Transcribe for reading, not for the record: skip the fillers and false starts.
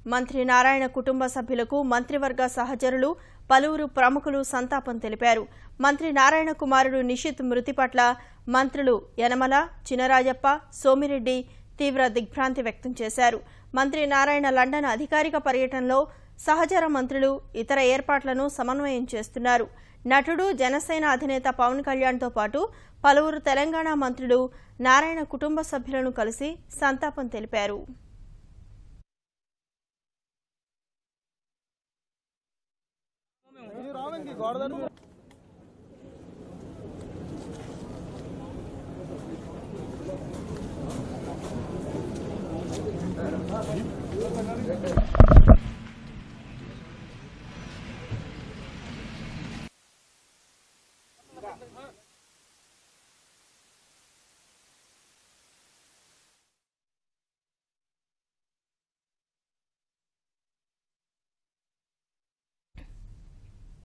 మంత్రి నారాయణ కుటుంబ సభ్యులకు మంత్రివర్గ సహచరులు పలువురు ప్రముఖులు సంతాపం తెలిపారు. మంత్రి నారాయణ కుమారుడు నిషిత్ మృతి పట్ల మంత్రులు యనమల, చినరాజప్ప, సోమిరెడ్డి తీవ్ర దిగ్భ్రాంతి వ్యక్తం చేశారు. మంత్రి నారాయణ లండన్ అధికారిక పర్యటనలో సహచర మంత్రులు ఇతర ఏర్పాట్లను సమన్వయం చేస్తున్నారు. నటుడు, జనసేన అధినేత పవన్ కళ్యాణ్తో పాటు పలువురు తెలంగాణ మంత్రులు నారాయణ కుటుంబ సభ్యులను కలిసి సంతాపం తెలిపారు.